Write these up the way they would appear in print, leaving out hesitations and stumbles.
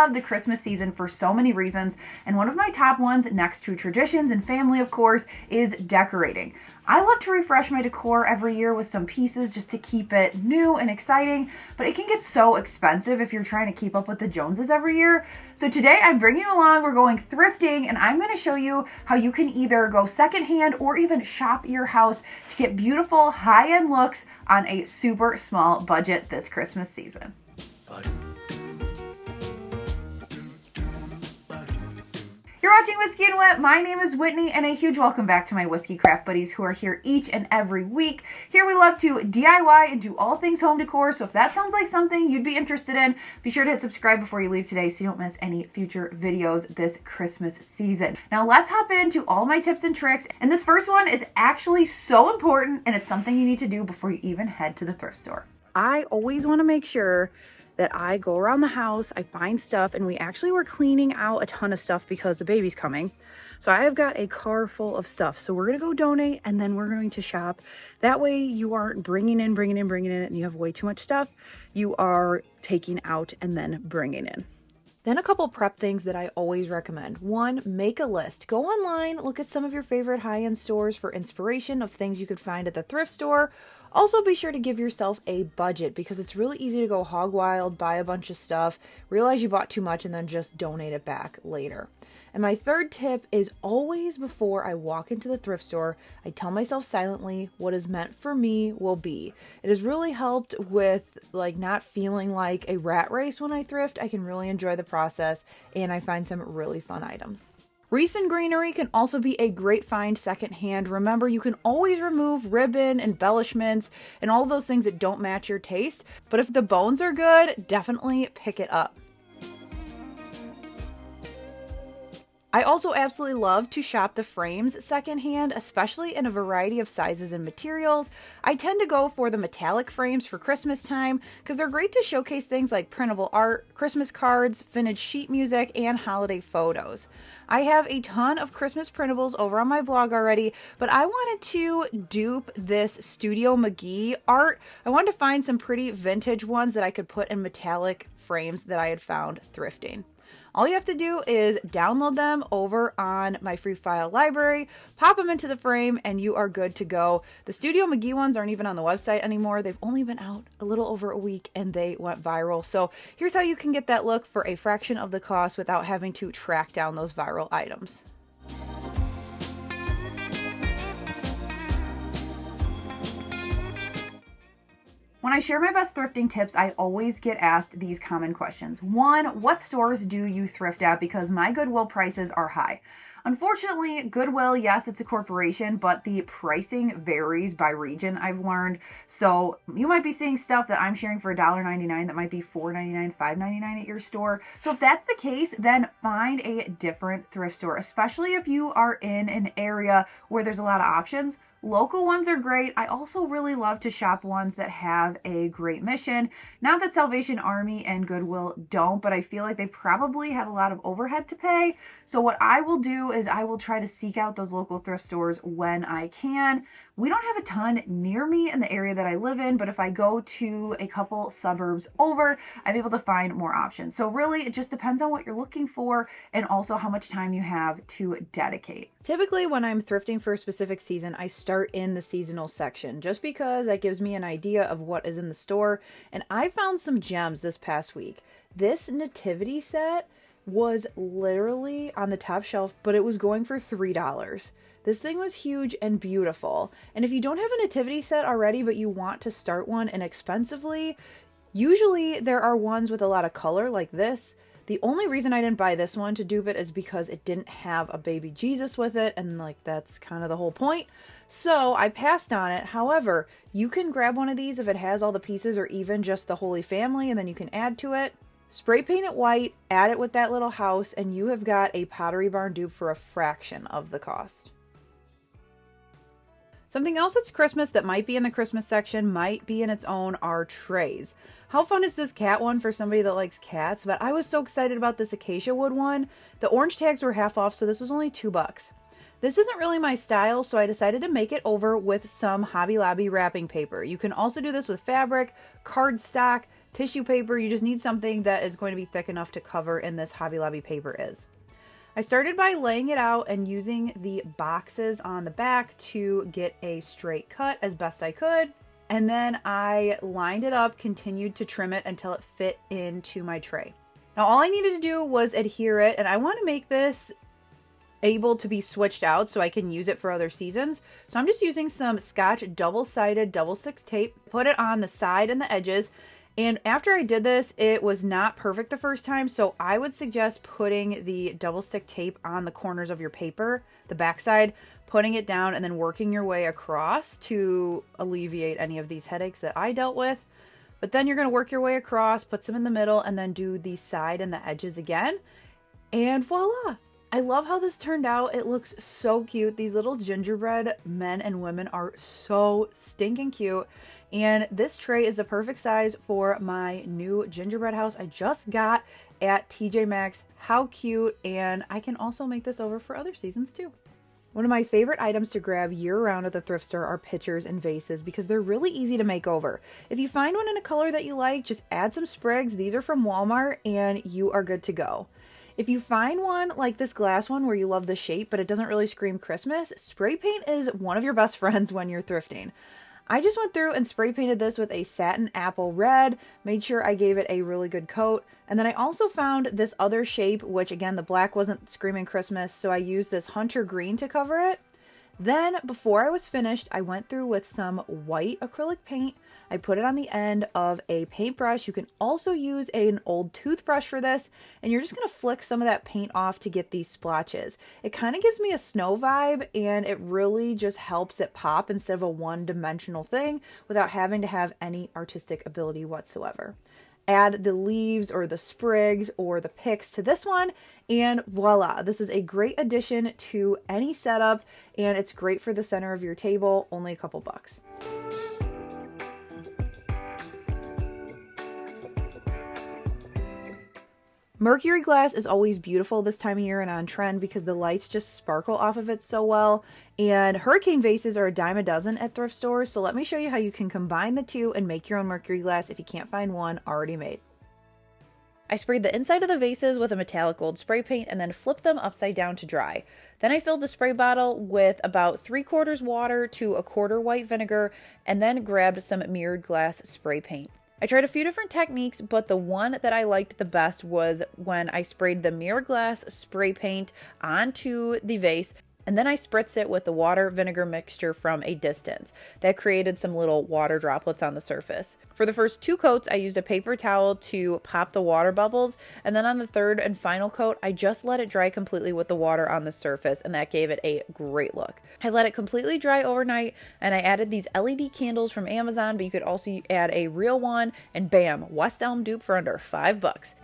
love the Christmas season for so many reasons, and one of my top ones, next to traditions and family, of course, is decorating. I love to refresh my decor every year with some pieces just to keep it new and exciting, but it can get so expensive if you're trying to keep up with the Joneses every year. So today I'm bringing you along, we're going thrifting, and I'm going to show you how you can either go secondhand or even shop your house to get beautiful high-end looks on a super small budget this Christmas season. You're watching Whiskey and Whit. My name is Whitney, and a huge welcome back to my whiskey craft buddies who are here each and every week. Here we love to DIY and do all things home decor, so if that sounds like something you'd be interested in, be sure to hit subscribe before you leave today so you don't miss any future videos this Christmas season. Now let's hop into all my tips and tricks, and this first one is actually so important, and it's something you need to do before you even head to the thrift store. I always want to make sure that I go around the house, I find stuff, and we actually were cleaning out a ton of stuff because the baby's coming. So I have got a car full of stuff. So we're going to go donate and then we're going to shop. That way you aren't bringing in, and you have way too much stuff. You are taking out and then bringing in. Then a couple prep things that I always recommend. One, make a list. Go online, look at some of your favorite high-end stores for inspiration of things you could find at the thrift store. Also, be sure to give yourself a budget because it's really easy to go hog wild, buy a bunch of stuff, realize you bought too much, and then just donate it back later. And my third tip is always before I walk into the thrift store, I tell myself silently what is meant for me will be. It has really helped with not feeling like a rat race when I thrift. I can really enjoy the process and I find some really fun items. Recent Greenery can also be a great find secondhand. Remember, you can always remove ribbon, embellishments, and all those things that don't match your taste. But if the bones are good, definitely pick it up. I also absolutely love to shop the frames secondhand, especially in a variety of sizes and materials. I tend to go for the metallic frames for Christmas time because they're great to showcase things like printable art, Christmas cards, vintage sheet music, and holiday photos. I have a ton of Christmas printables over on my blog already, but I wanted to dupe this Studio McGee art. I wanted to find some pretty vintage ones that I could put in metallic frames that I had found thrifting. All you have to do is download them over on my free file library, pop them into the frame, and you are good to go. The Studio McGee ones aren't even on the website anymore. They've only been out a little over a week and they went viral. So here's how you can get that look for a fraction of the cost without having to track down those viral items. When I share my best thrifting tips, I always get asked these common questions. One, what stores do you thrift at? Because my Goodwill prices are high. Unfortunately, Goodwill, yes, it's a corporation, but the pricing varies by region, I've learned. So you might be seeing stuff that I'm sharing for $1.99 that might be $4.99, $5.99 at your store. So if that's the case, then find a different thrift store, especially if you are in an area where there's a lot of options. Local ones are great. I also really love to shop ones that have a great mission. Not that Salvation Army and Goodwill don't, but I feel like they probably have a lot of overhead to pay. So what I will do is I will try to seek out those local thrift stores when I can. We don't have a ton near me in the area that I live in, but if I go to a couple suburbs over, I'm able to find more options. So really, it just depends on what you're looking for and also how much time you have to dedicate. Typically, when I'm thrifting for a specific season, I start in the seasonal section just because that gives me an idea of what is in the store. And I found some gems this past week. This Nativity Set was literally on the top shelf, but it was going for $3. This thing was huge and beautiful. And if you don't have a Nativity Set already, but you want to start one inexpensively, usually there are ones with a lot of color like this. The only reason I didn't buy this one to dupe it is because it didn't have a baby Jesus with it, and that's kind of the whole point. So I passed on it. However, you can grab one of these if it has all the pieces or even just the Holy Family, and then you can add to it. Spray paint it white, add it with that little house, and you have got a Pottery Barn dupe for a fraction of the cost. Something else that's Christmas that might be in the Christmas section, might be in its own, are trays. How fun is this cat one for somebody that likes cats? But I was so excited about this acacia wood one. The orange tags were half off, so this was only $2. This isn't really my style, so I decided to make it over with some Hobby Lobby wrapping paper. You can also do this with fabric, cardstock, tissue paper. You just need something that is going to be thick enough to cover, and this Hobby Lobby paper is. I started by laying it out and using the boxes on the back to get a straight cut as best I could. And then I lined it up, continued to trim it until it fit into my tray. Now all I needed to do was adhere it, and I want to make this able to be switched out so I can use it for other seasons. So I'm just using some Scotch double-sided double six tape, put it on the side and the edges. And after I did this, it was not perfect the first time, so I would suggest putting the double stick tape on the corners of your paper, the backside, putting it down, and then working your way across to alleviate any of these headaches that I dealt with. But then you're going to work your way across, put some in the middle, and then do the side and the edges again. And voila! I love how this turned out. It looks so cute. These little gingerbread men and women are so stinking cute. And this tray is the perfect size for my new gingerbread house I just got at TJ Maxx. How cute. And I can also make this over for other seasons too. One of my favorite items to grab year-round at the thrift store are pitchers and vases because they're really easy to make over. If you find one in a color that you like, just add some sprigs. These are from Walmart and you are good to go. If you find one like this glass one where you love the shape but it doesn't really scream Christmas, spray paint is one of your best friends when you're thrifting. I just went through and spray painted this with a satin apple red, made sure I gave it a really good coat, and then I also found this other shape, which again, the black wasn't screaming Christmas, so I used this hunter green to cover it. Then, before I was finished, I went through with some white acrylic paint. I put it on the end of a paintbrush. You can also use an old toothbrush for this, and you're just going to flick some of that paint off to get these splotches. It kind of gives me a snow vibe, and it really just helps it pop instead of a one-dimensional thing without having to have any artistic ability whatsoever. Add the leaves or the sprigs or the picks to this one, and voila, this is a great addition to any setup, and it's great for the center of your table, only a couple bucks. Mercury Glass is always beautiful this time of year and on trend because the lights just sparkle off of it so well. And hurricane vases are a dime a dozen at thrift stores, so let me show you how you can combine the two and make your own Mercury Glass if you can't find one already made. I sprayed the inside of the vases with a metallic gold spray paint and then flipped them upside down to dry. Then I filled the spray bottle with about 3/4 water to 1/4 white vinegar and then grabbed some mirrored glass spray paint. I tried a few different techniques, but the one that I liked the best was when I sprayed the mirror glass spray paint onto the vase, and then I spritz it with the water vinegar mixture from a distance. That created some little water droplets on the surface. For the first 2 coats, I used a paper towel to pop the water bubbles, and then on the third and final coat, I just let it dry completely with the water on the surface, and that gave it a great look. I let it completely dry overnight, and I added these LED candles from Amazon, but you could also add a real one, and bam, West Elm dupe for under $5.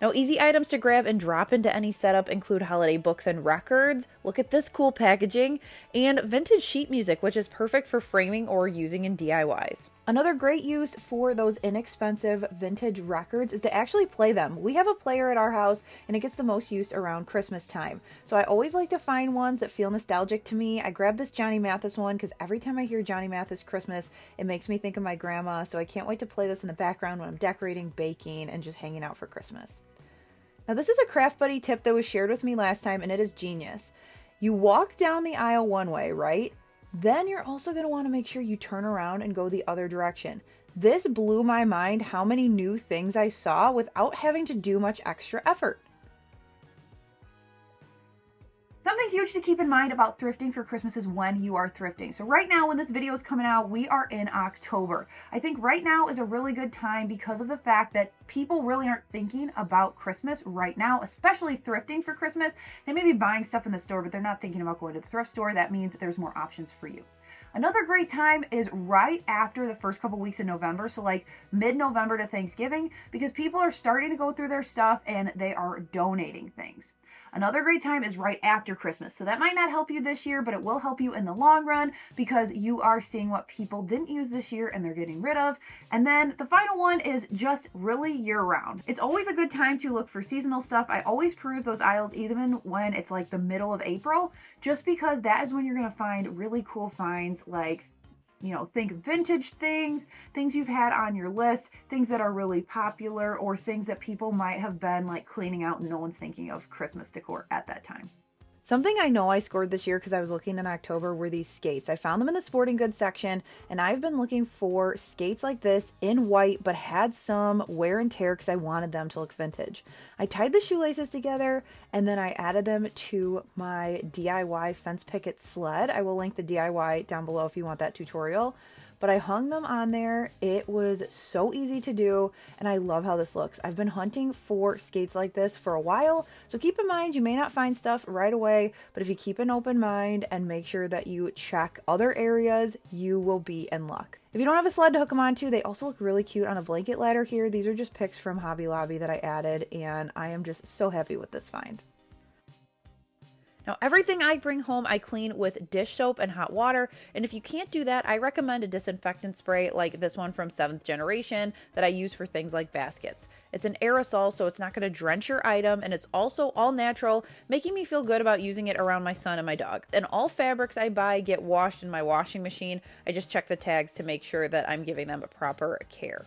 Now, easy items to grab and drop into any setup include holiday books and records. Look at this cool packaging, and vintage sheet music, which is perfect for framing or using in DIYs. Another great use for those inexpensive vintage records is to actually play them. We have a player at our house, and it gets the most use around Christmas time. So I always like to find ones that feel nostalgic to me. I grabbed this Johnny Mathis one because every time I hear Johnny Mathis Christmas, it makes me think of my grandma. So I can't wait to play this in the background when I'm decorating, baking, and just hanging out for Christmas. Now, this is a Craft Buddy tip that was shared with me last time, and it is genius. You walk down the aisle one way, right? Then you're also going to want to make sure you turn around and go the other direction. This blew my mind how many new things I saw without having to do much extra effort. Something huge to keep in mind about thrifting for Christmas is when you are thrifting. So right now, when this video is coming out, we are in October. I think right now is a really good time because of the fact that people really aren't thinking about Christmas right now, especially thrifting for Christmas. They may be buying stuff in the store, but they're not thinking about going to the thrift store. That means that there's more options for you. Another great time is right after the first couple weeks in November, so like mid-November to Thanksgiving, because people are starting to go through their stuff and they are donating things. Another great time is right after Christmas. So that might not help you this year, but it will help you in the long run because you are seeing what people didn't use this year and they're getting rid of. And then the final one is just really year round. It's always a good time to look for seasonal stuff. I always peruse those aisles even when it's like the middle of April, just because that is when you're going to find really cool finds like think vintage things, things you've had on your list, things that are really popular, or things that people might have been like cleaning out and no one's thinking of Christmas decor at that time. Something I know I scored this year because I was looking in October were these skates. I found them in the sporting goods section, and I've been looking for skates like this in white, but had some wear and tear because I wanted them to look vintage. I tied the shoelaces together, and then I added them to my DIY fence picket sled. I will link the DIY down below if you want that tutorial. But I hung them on there. It was so easy to do, and I love how this looks. I've been hunting for skates like this for a while, so keep in mind you may not find stuff right away, but if you keep an open mind and make sure that you check other areas, you will be in luck. If you don't have a sled to hook them onto, they also look really cute on a blanket ladder here. These are just pics from Hobby Lobby that I added, and I am just so happy with this find. Now, everything I bring home, I clean with dish soap and hot water. And if you can't do that, I recommend a disinfectant spray like this one from 7th Generation that I use for things like baskets. It's an aerosol, so it's not going to drench your item, and it's also all natural, making me feel good about using it around my son and my dog. And all fabrics I buy get washed in my washing machine. I just check the tags to make sure that I'm giving them a proper care.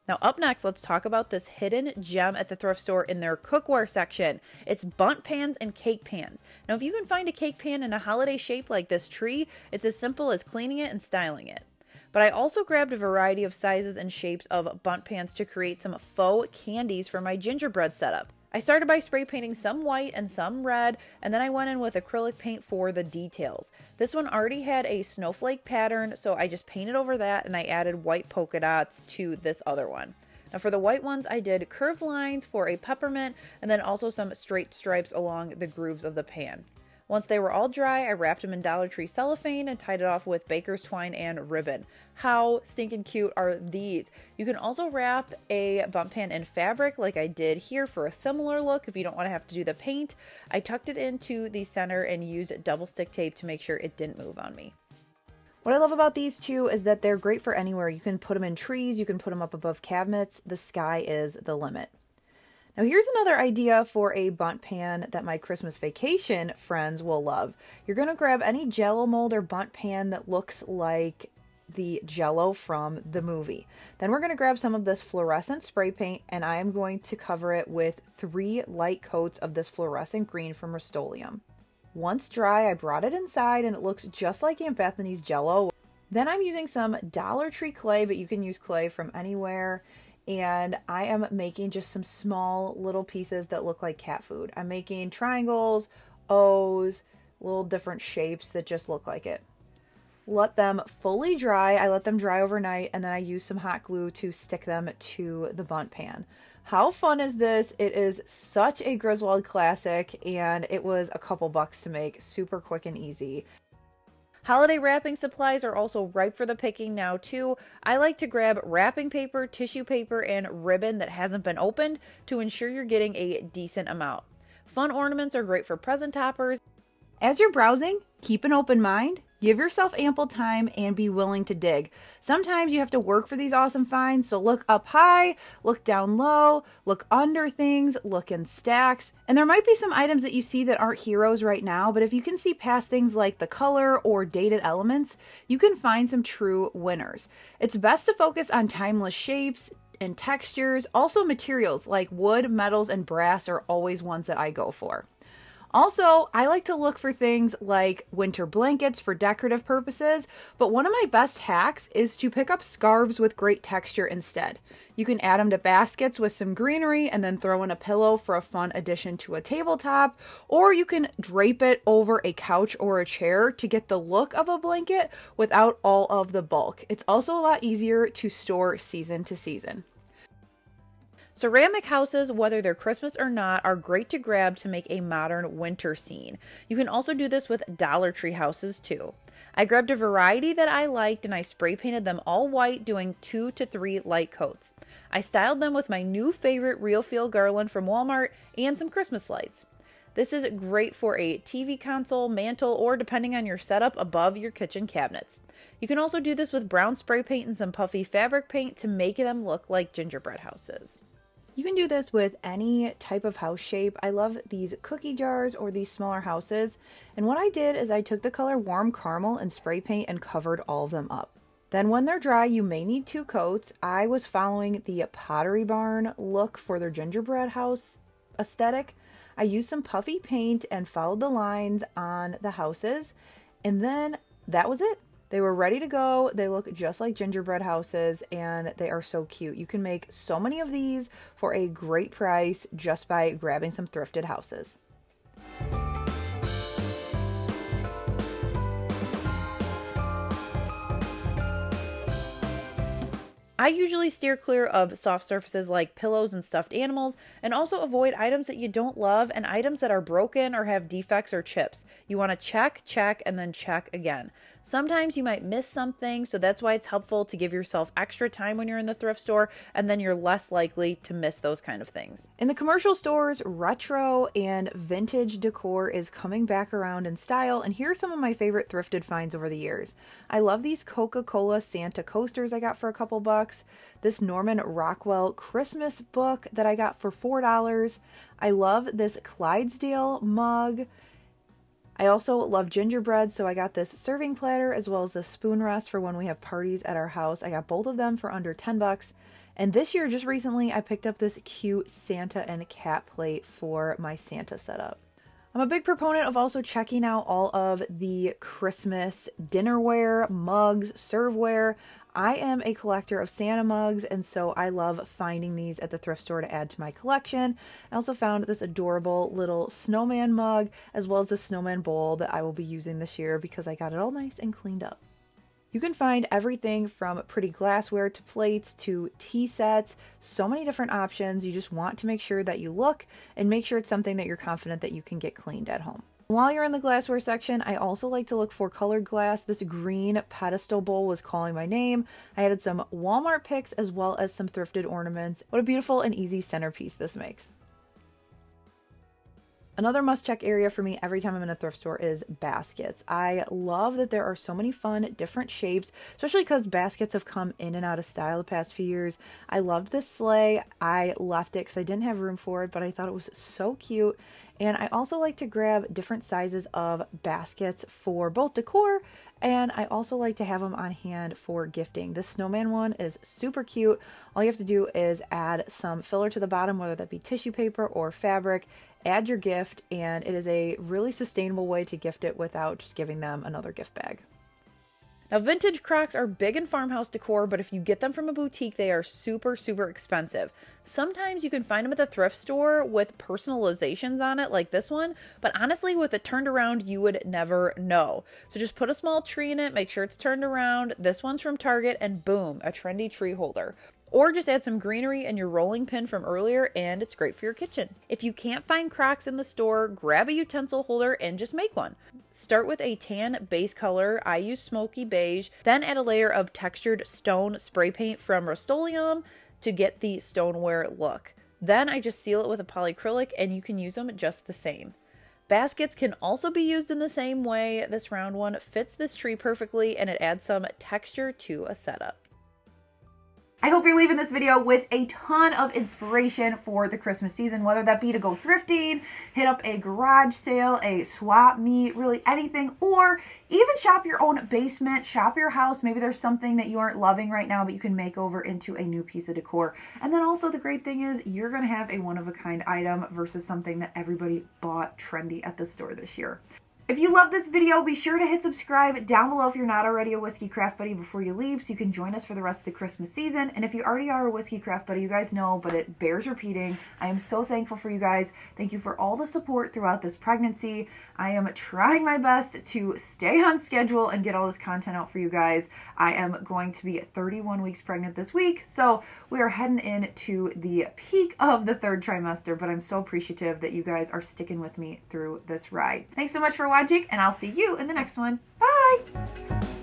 Now up next, let's talk about this hidden gem at the thrift store in their cookware section. It's bundt pans and cake pans. Now if you can find a cake pan in a holiday shape like this tree, it's as simple as cleaning it and styling it. But I also grabbed a variety of sizes and shapes of bundt pans to create some faux candies for my gingerbread setup. I started by spray painting some white and some red, and then I went in with acrylic paint for the details. This one already had a snowflake pattern, so I just painted over that and I added white polka dots to this other one. Now for the white ones, I did curved lines for a peppermint and then also some straight stripes along the grooves of the pan. Once they were all dry, I wrapped them in Dollar Tree cellophane and tied it off with baker's twine and ribbon. How stinking cute are these? You can also wrap a bundt pan in fabric like I did here for a similar look if you don't want to have to do the paint. I tucked it into the center and used double stick tape to make sure it didn't move on me. What I love about these two is that they're great for anywhere. You can put them in trees, you can put them up above cabinets. The sky is the limit. Now here's another idea for a bundt pan that my Christmas vacation friends will love. You're going to grab any Jell-O mold or bundt pan that looks like the Jell-O from the movie. Then we're going to grab some of this fluorescent spray paint, and I am going to cover it with 3 light coats of this fluorescent green from Rust-Oleum. Once dry, I brought it inside and it looks just like Aunt Bethany's Jell-O. Then I'm using some Dollar Tree clay, but you can use clay from anywhere. And I am making just some small little pieces that look like cat food. I'm making triangles, O's, little different shapes that just look like it. Let them fully dry. I let them dry overnight, and then I use some hot glue to stick them to the bundt pan. How fun is this? It is such a Griswold classic, and it was a couple bucks to make. Super quick and easy. Holiday wrapping supplies are also ripe for the picking now too. I like to grab wrapping paper, tissue paper, and ribbon that hasn't been opened to ensure you're getting a decent amount. Fun ornaments are great for present toppers. As you're browsing, keep an open mind, give yourself ample time, and be willing to dig. Sometimes you have to work for these awesome finds, so look up high, look down low, look under things, look in stacks. And there might be some items that you see that aren't heroes right now, but if you can see past things like the color or dated elements, you can find some true winners. It's best to focus on timeless shapes and textures. Also materials like wood, metals, and brass are always ones that I go for. Also, I like to look for things like winter blankets for decorative purposes, but one of my best hacks is to pick up scarves with great texture instead. You can add them to baskets with some greenery and then throw in a pillow for a fun addition to a tabletop, or you can drape it over a couch or a chair to get the look of a blanket without all of the bulk. It's also a lot easier to store season to season. Ceramic houses, whether they're Christmas or not, are great to grab to make a modern winter scene. You can also do this with Dollar Tree houses too. I grabbed a variety that I liked and I spray painted them all white, doing 2 to 3 light coats. I styled them with my new favorite Real Feel garland from Walmart and some Christmas lights. This is great for a TV console, mantle, or depending on your setup, above your kitchen cabinets. You can also do this with brown spray paint and some puffy fabric paint to make them look like gingerbread houses. You can do this with any type of house shape. I love these cookie jars or these smaller houses. And what I did is I took the color warm caramel and spray paint and covered all of them up. Then when they're dry, you may need 2 coats. I was following the Pottery Barn look for their gingerbread house aesthetic. I used some puffy paint and followed the lines on the houses, and then that was it. They were ready to go. They look just like gingerbread houses, and they are so cute. You can make so many of these for a great price just by grabbing some thrifted houses. I usually steer clear of soft surfaces like pillows and stuffed animals, and also avoid items that you don't love and items that are broken or have defects or chips. You want to check, and then check again. Sometimes you might miss something, so that's why it's helpful to give yourself extra time when you're in the thrift store, and then you're less likely to miss those kind of things. In the commercial stores, retro and vintage decor is coming back around in style, and here are some of my favorite thrifted finds over the years. I love these Coca-Cola Santa coasters I got for a couple bucks. This Norman Rockwell Christmas book that I got for $4. I love this Clydesdale mug. I also love gingerbread, so I got this serving platter as well as the spoon rest for when we have parties at our house. I got both of them for under 10 bucks. And this year, just recently, I picked up this cute Santa and cat plate for my Santa setup. I'm a big proponent of also checking out all of the Christmas dinnerware, mugs, serveware. I am a collector of Santa mugs, and so I love finding these at the thrift store to add to my collection. I also found this adorable little snowman mug, as well as the snowman bowl that I will be using this year because I got it all nice and cleaned up. You can find everything from pretty glassware to plates to tea sets, so many different options. You just want to make sure that you look and make sure it's something that you're confident that you can get cleaned at home. While you're in the glassware section, I also like to look for colored glass. This green pedestal bowl was calling my name. I added some Walmart picks as well as some thrifted ornaments. What a beautiful and easy centerpiece this makes. Another must-check area for me every time I'm in a thrift store is baskets. I love that there are so many fun, different shapes, especially because baskets have come in and out of style the past few years. I loved this sleigh. I left it because I didn't have room for it, but I thought it was so cute. And I also like to grab different sizes of baskets for both decor, and I also like to have them on hand for gifting. This snowman one is super cute. All you have to do is add some filler to the bottom, whether that be tissue paper or fabric, add your gift, and it is a really sustainable way to gift it without just giving them another gift bag. Now, vintage Crocs are big in farmhouse decor, but if you get them from a boutique, they are super, super expensive. Sometimes you can find them at the thrift store with personalizations on it, like this one, but honestly, with it turned around, you would never know. So just put a small tree in it, make sure it's turned around. This one's from Target, and boom, a trendy tree holder. Or just add some greenery and your rolling pin from earlier, and it's great for your kitchen. If you can't find Crocs in the store, grab a utensil holder and just make one. Start with a tan base color. I use smoky beige. Then add a layer of textured stone spray paint from Rust-Oleum to get the stoneware look. Then I just seal it with a polyacrylic, and you can use them just the same. Baskets can also be used in the same way. This round one fits this tree perfectly, and it adds some texture to a setup. I hope you're leaving this video with a ton of inspiration for the Christmas season, whether that be to go thrifting, hit up a garage sale, a swap meet, really anything, or even shop your own basement, shop your house. Maybe there's something that you aren't loving right now, but you can make over into a new piece of decor. And then also the great thing is you're going to have a one-of-a-kind item versus something that everybody bought trendy at the store this year. If you love this video, be sure to hit subscribe down below if you're not already a Whiskey Craft Buddy before you leave, so you can join us for the rest of the Christmas season. And if you already are a Whiskey Craft Buddy, you guys know, but it bears repeating. I am so thankful for you guys. Thank you for all the support throughout this pregnancy. I am trying my best to stay on schedule and get all this content out for you guys. I am going to be 31 weeks pregnant this week, so we are heading into the peak of the third trimester, but I'm so appreciative that you guys are sticking with me through this ride. Thanks so much for watching, and I'll see you in the next one. Bye!